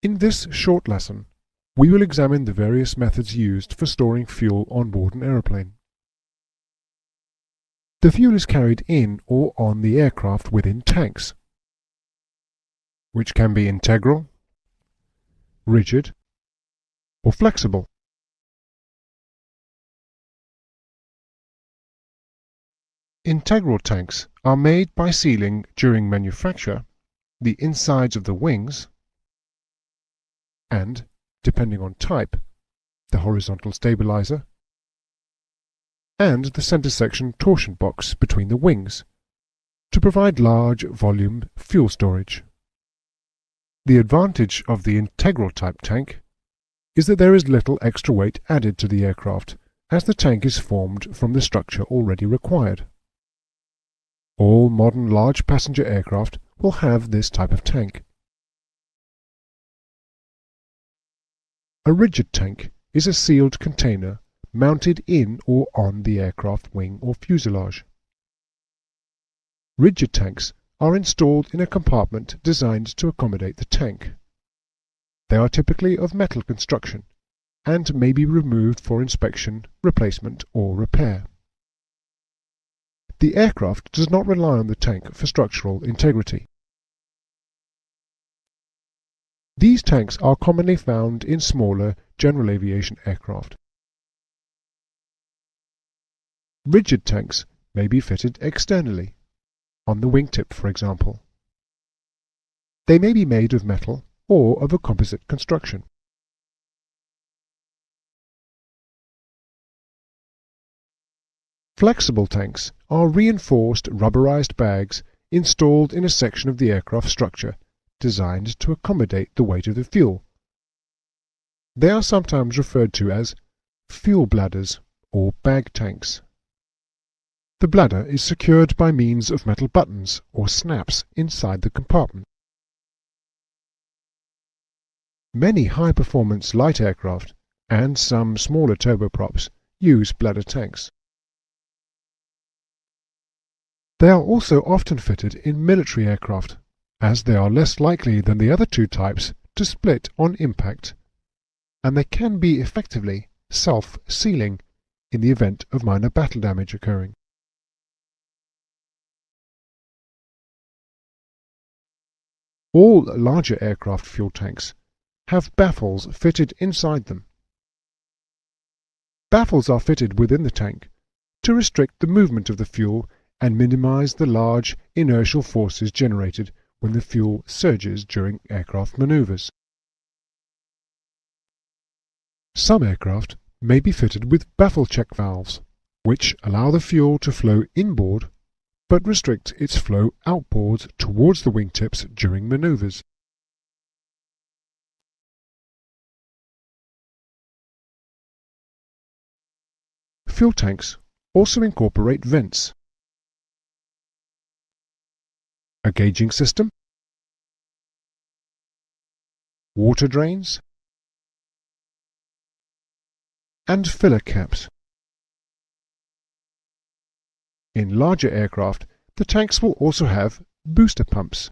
In this short lesson, we will examine the various methods used for storing fuel on board an aeroplane. The fuel is carried in or on the aircraft within tanks, which can be integral, rigid, or flexible. Integral tanks are made by sealing, during manufacture, the insides of the wings and, depending on type, the horizontal stabilizer and the center section torsion box between the wings to provide large volume fuel storage. The advantage of the integral type tank is that there is little extra weight added to the aircraft, as the tank is formed from the structure already required. All modern large passenger aircraft will have this type of tank. A rigid tank is a sealed container mounted in or on the aircraft wing or fuselage. Rigid tanks are installed in a compartment designed to accommodate the tank. They are typically of metal construction and may be removed for inspection, replacement or repair. The aircraft does not rely on the tank for structural integrity. These tanks are commonly found in smaller general aviation aircraft. Rigid tanks may be fitted externally, on the wingtip for example. They may be made of metal or of a composite construction. Flexible tanks are reinforced rubberized bags installed in a section of the aircraft structure designed to accommodate the weight of the fuel. They are sometimes referred to as fuel bladders or bag tanks. The bladder is secured by means of metal buttons or snaps inside the compartment. Many high-performance light aircraft and some smaller turboprops use bladder tanks. They are also often fitted in military aircraft, as they are less likely than the other two types to split on impact, and they can be effectively self-sealing in the event of minor battle damage occurring. All larger aircraft fuel tanks have baffles fitted inside them. Baffles are fitted within the tank to restrict the movement of the fuel and minimize the large inertial forces generated when the fuel surges during aircraft maneuvers. Some aircraft may be fitted with baffle check valves, which allow the fuel to flow inboard but restrict its flow outboard towards the wingtips during maneuvers. Fuel tanks also incorporate vents, a gauging system, water drains, and filler caps. In larger aircraft, the tanks will also have booster pumps,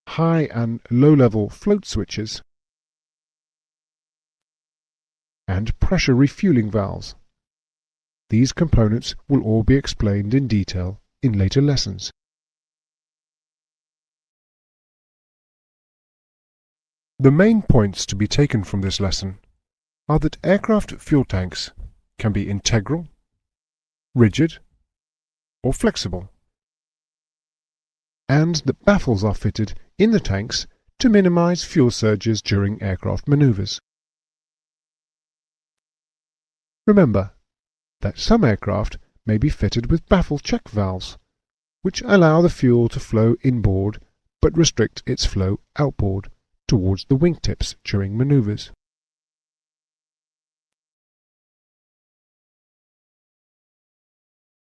high and low-level float switches, and pressure refueling valves. These components will all be explained in detail in later lessons. The main points to be taken from this lesson are that aircraft fuel tanks can be integral, rigid, or flexible, and that baffles are fitted in the tanks to minimize fuel surges during aircraft maneuvers. Remember that some aircraft may be fitted with baffle check valves, which allow the fuel to flow inboard but restrict its flow outboard towards the wingtips during maneuvers.